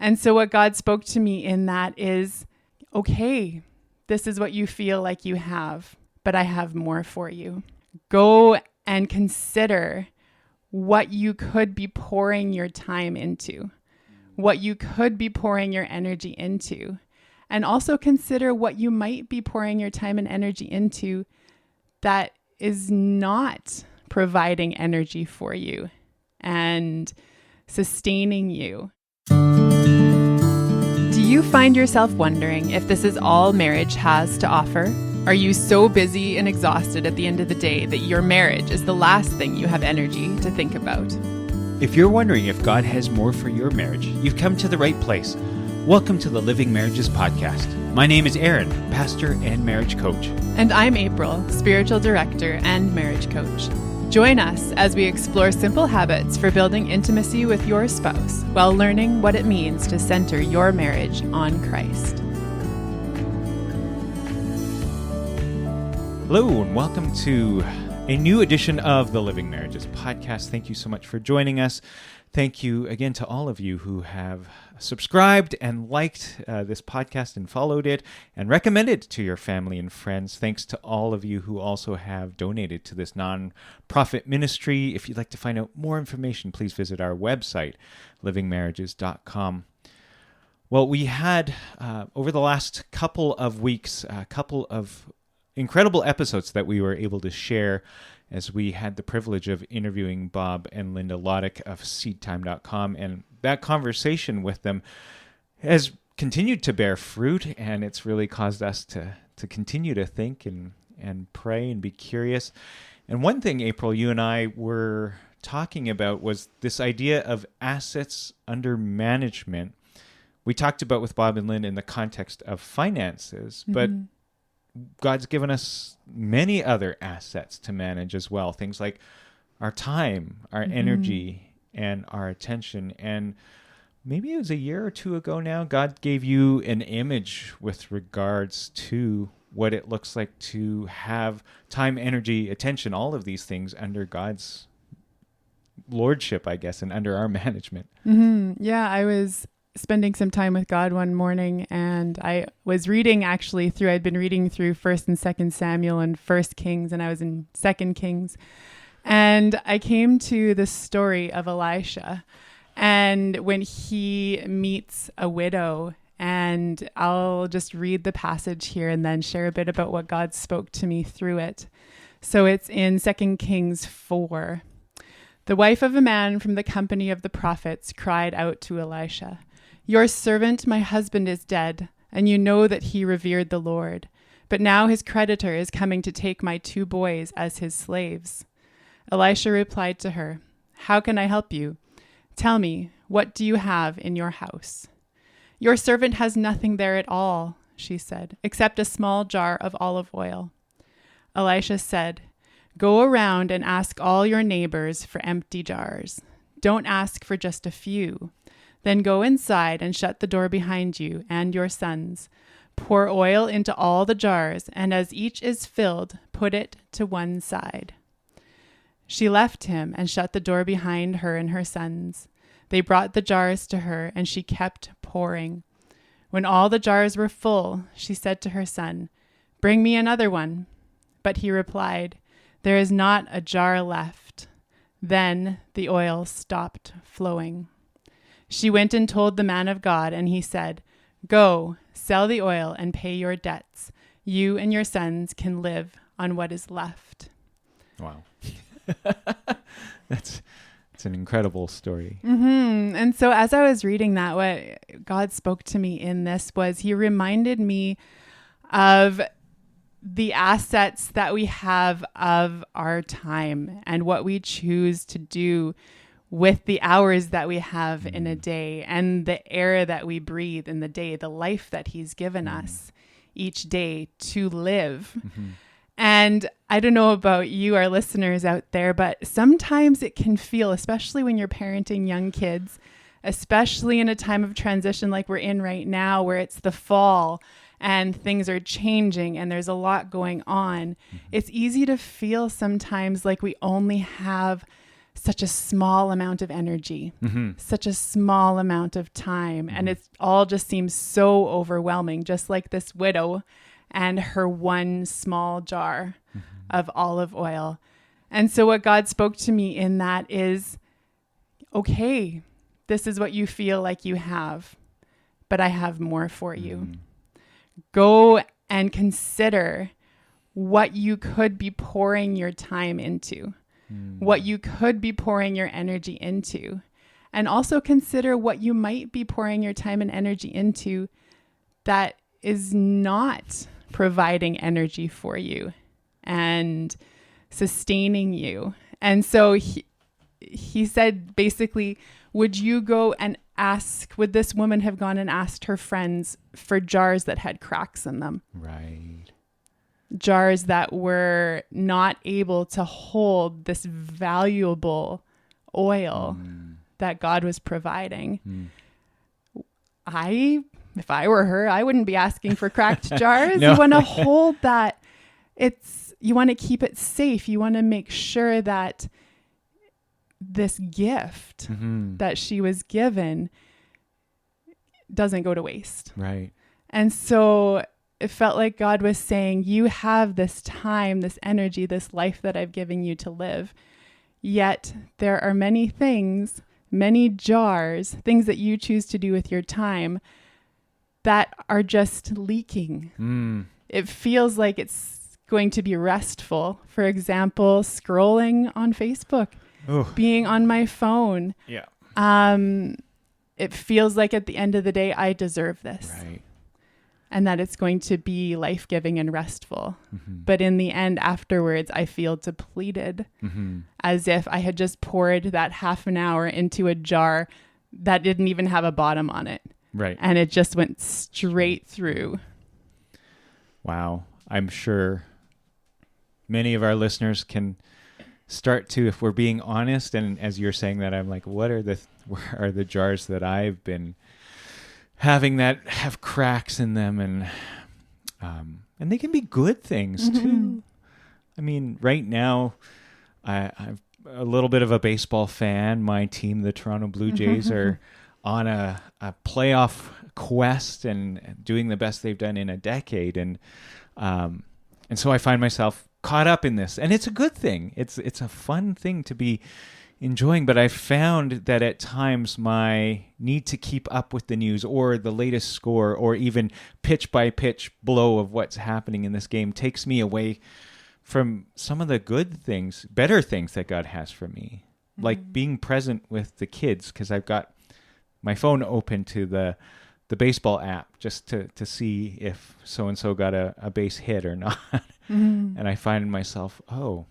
And so what God spoke to me in that is, okay, this is what you feel like you have, but I have more for you. Go and consider what you could be pouring your time into, what you could be pouring your energy into, and also consider what you might be pouring your time and energy into that is not providing energy for you and sustaining you. Do you find yourself wondering if this is all marriage has to offer? Are you so busy and exhausted at the end of the day that your marriage is the last thing you have energy to think about? If you're wondering if God has more for your marriage, you've come to the right place. Welcome to the Living Marriages Podcast. My name is Aaron, pastor and marriage coach. And I'm April, spiritual director and marriage coach. Join us as we explore simple habits for building intimacy with your spouse while learning what it means to center your marriage on Christ. Hello, and welcome to a new edition of the Living Marriages Podcast. Thank you so much for joining us. Thank you again to all of you who have subscribed and liked this podcast and followed it and recommended it to your family and friends. Thanks to all of you who also have donated to this non-profit ministry. If you'd like to find out more information, please visit our website, livingmarriages.com. Well, we had, over the last couple of weeks, a couple of incredible episodes that we were able to share as we had the privilege of interviewing Bob and Linda Loddick of seedtime.com. And that conversation with them has continued to bear fruit, and it's really caused us to continue to think and pray and be curious. And one thing, April, you and I were talking about was this idea of assets under management. We talked about with Bob and Linda in the context of finances, but God's given us many other assets to manage as well. Things like our time, our energy, and our attention. And maybe it was a year or two ago now, God gave you an image with regards to what it looks like to have time, energy, attention, all of these things under God's lordship, I guess, and under our management. Yeah, I was spending some time with God one morning, and I was reading I'd been reading through 1st and 2nd Samuel and 1st Kings, and I was in 2nd Kings. And I came to the story of Elisha, and when he meets a widow, and I'll just read the passage here and then share a bit about what God spoke to me through it. So it's in 2 Kings 4. The wife of a man from the company of the prophets cried out to Elisha, "Your servant, my husband, is dead, and you know that he revered the Lord. But now his creditor is coming to take my 2 boys as his slaves." Elisha replied to her, "How can I help you? Tell me, what do you have in your house?" "Your servant has nothing there at all," she said, "except a small jar of olive oil." Elisha said, "Go around and ask all your neighbors for empty jars. Don't ask for just a few. Then go inside and shut the door behind you and your sons. Pour oil into all the jars, and as each is filled, put it to one side." She left him and shut the door behind her and her sons. They brought the jars to her, and she kept pouring. When all the jars were full, she said to her son, "Bring me another one." But he replied, "There is not a jar left." Then the oil stopped flowing. She went and told the man of God, and he said, "Go, sell the oil and pay your debts. You and your sons can live on what is left." Wow. That's an incredible story. And so as I was reading that, what God spoke to me in this was he reminded me of the assets that we have of our time and what we choose to do with the hours that we have in a day and the air that we breathe in the day, the life that he's given us each day to live. And I don't know about you, our listeners out there, but sometimes it can feel, especially when you're parenting young kids, especially in a time of transition like we're in right now, where it's the fall and things are changing and there's a lot going on. It's easy to feel sometimes like we only have such a small amount of energy, such a small amount of time. And it all just seems so overwhelming, just like this widow and her one small jar of olive oil. And so what God spoke to me in that is, okay, this is what you feel like you have, but I have more for you. Go and consider what you could be pouring your time into, what you could be pouring your energy into, and also consider what you might be pouring your time and energy into that is not providing energy for you and sustaining you. And so he said, basically, would you go and would this woman have gone and asked her friends for jars that had cracks in them? Right. Jars that were not able to hold this valuable oil that God was providing. If I were her, I wouldn't be asking for cracked jars. No. You want to hold that. You want to keep it safe. You want to make sure that this gift that she was given doesn't go to waste. Right. And so it felt like God was saying, you have this time, this energy, this life that I've given you to live. Yet there are many things, many jars, things that you choose to do with your time that are just leaking. It feels like it's going to be restful. For example, scrolling on Facebook, being on my phone. Yeah. It feels like at the end of the day, I deserve this. Right. And that it's going to be life-giving and restful. But in the end, afterwards, I feel depleted, as if I had just poured that half an hour into a jar that didn't even have a bottom on it. Right. And it just went straight through. Wow. I'm sure many of our listeners can start to, if we're being honest, and as you're saying that, I'm like, where are the jars that I've been having that have cracks in them? And they can be good things too. I mean, right now, I'm a little bit of a baseball fan. My team, the Toronto Blue Jays, are on a playoff quest and doing the best they've done in a decade. And so I find myself caught up in this, and it's a good thing. It's a fun thing to be enjoying, but I found that at times my need to keep up with the news or the latest score or even pitch by pitch blow of what's happening in this game takes me away from some of the good things, better things that God has for me, like being present with the kids, because I've got my phone open to the baseball app just to see if so-and-so got a base hit or not. And I find myself, I'm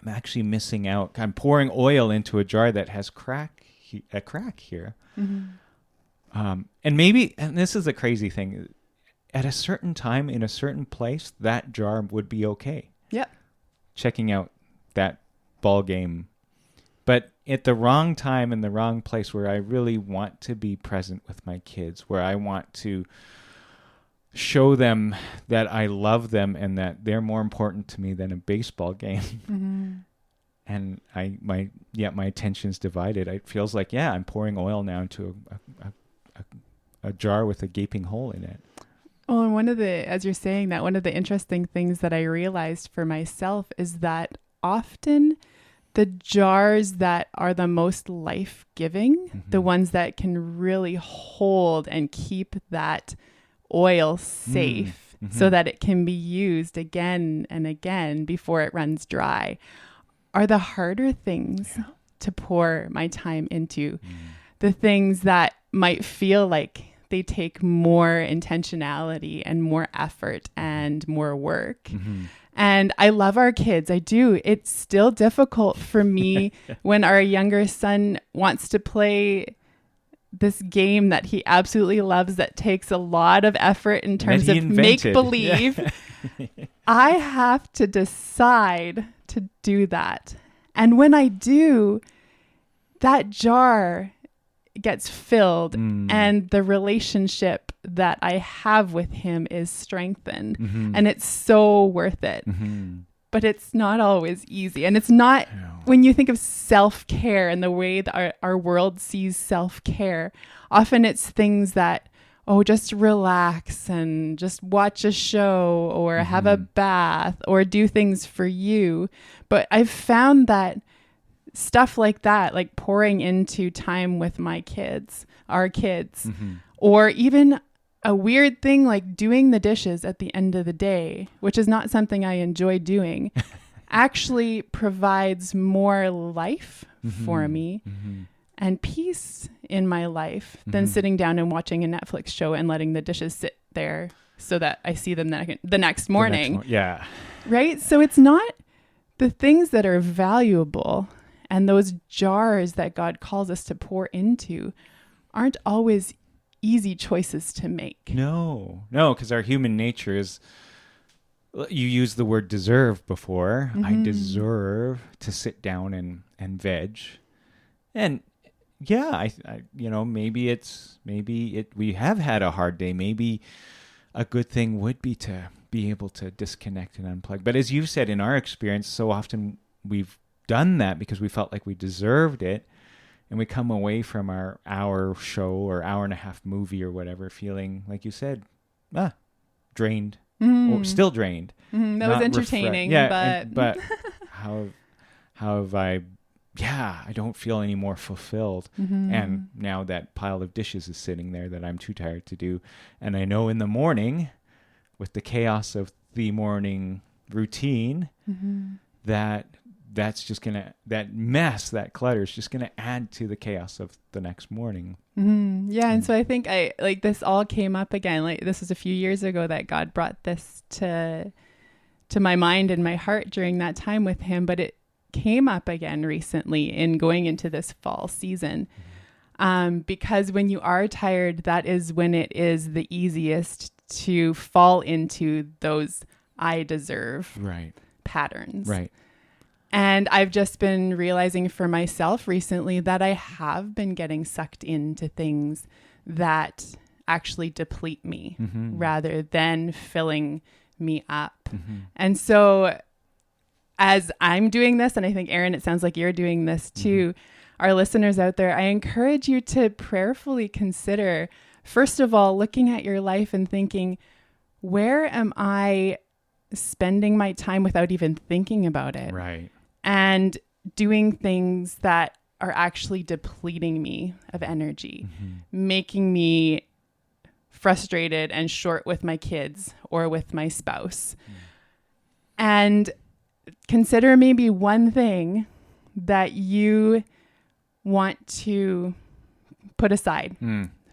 actually missing out. I'm pouring oil into a jar that has a crack here. And this is a crazy thing, at a certain time in a certain place, that jar would be okay. Yep. Checking out that ball game. But at the wrong time in the wrong place, where I really want to be present with my kids, where I want to show them that I love them and that they're more important to me than a baseball game. And my attention's divided. It feels like, I'm pouring oil now into a jar with a gaping hole in it. Oh, and as you're saying that, one of the interesting things that I realized for myself is that often the jars that are the most life-giving, the ones that can really hold and keep that oil safe so that it can be used again and again before it runs dry, are the harder things to pour my time into. The things that might feel like they take more intentionality and more effort and more work. And I love our kids. I do. It's still difficult for me when our younger son wants to play this game that he absolutely loves, that takes a lot of effort in terms of make-believe. I have to decide to do that. And when I do, that jar gets filled and the relationship that I have with him is strengthened. And it's so worth it. but it's not always easy. And it's not, when you think of self-care and the way that our world sees self-care, often it's things that, just relax and just watch a show or have a bath or do things for you. But I've found that stuff like that, like pouring into time with my kids, our kids, or even a weird thing like doing the dishes at the end of the day, which is not something I enjoy doing, actually provides more life for me and peace in my life than sitting down and watching a Netflix show and letting the dishes sit there so that I see them the next morning. Yeah. Right? So it's not the things that are valuable and those jars that God calls us to pour into aren't always easy choices to make. No, because our human nature is, you used the word deserve before. I deserve to sit down and veg. And yeah, I maybe we have had a hard day. Maybe a good thing would be to be able to disconnect and unplug. But as you've said, in our experience, so often we've done that because we felt like we deserved it. And we come away from our hour show or hour and a half movie or whatever feeling, like you said, drained, or still drained. That was entertaining, but how have I don't feel any more fulfilled. And now that pile of dishes is sitting there that I'm too tired to do. And I know in the morning, with the chaos of the morning routine, that's just that clutter is just gonna add to the chaos of the next morning. And so I think this all came up again. Like, this was a few years ago that God brought this to my mind and my heart during that time with him, but it came up again recently in going into this fall season. Because when you are tired, that is when it is the easiest to fall into those I deserve patterns. Right. And I've just been realizing for myself recently that I have been getting sucked into things that actually deplete me rather than filling me up. And so as I'm doing this, and I think, Aaron, it sounds like you're doing this too, our listeners out there, I encourage you to prayerfully consider, first of all, looking at your life and thinking, where am I spending my time without even thinking about it? Right. And doing things that are actually depleting me of energy, making me frustrated and short with my kids or with my spouse. And consider maybe one thing that you want to put aside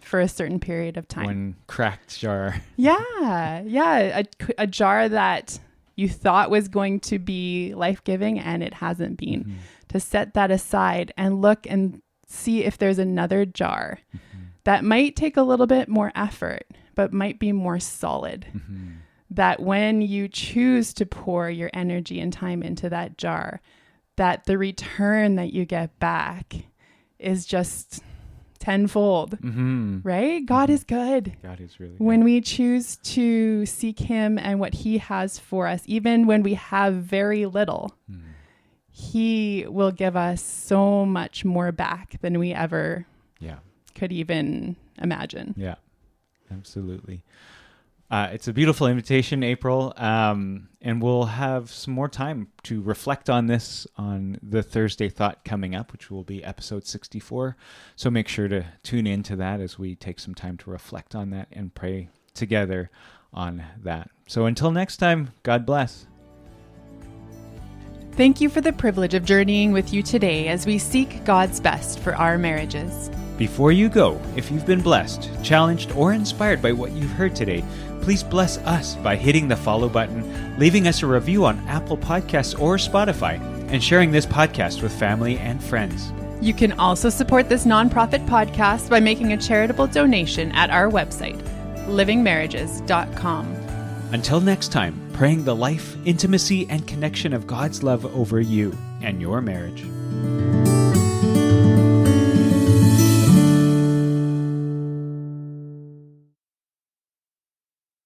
for a certain period of time. One cracked jar. A jar that you thought was going to be life-giving and it hasn't been. To set that aside and look and see if there's another jar that might take a little bit more effort, but might be more solid. That when you choose to pour your energy and time into that jar, that the return that you get back is just tenfold, right? God is good. God is really good. When we choose to seek him and what he has for us, even when we have very little, he will give us so much more back than we ever could even imagine. Yeah, absolutely. It's a beautiful invitation, April, and we'll have some more time to reflect on this on the Thursday Thought coming up, which will be episode 64. So make sure to tune into that as we take some time to reflect on that and pray together on that. So until next time, God bless. Thank you for the privilege of journeying with you today as we seek God's best for our marriages. Before you go, if you've been blessed, challenged, or inspired by what you've heard today, please bless us by hitting the follow button, leaving us a review on Apple Podcasts or Spotify, and sharing this podcast with family and friends. You can also support this nonprofit podcast by making a charitable donation at our website, livingmarriages.com. Until next time, praying the life, intimacy, and connection of God's love over you and your marriage.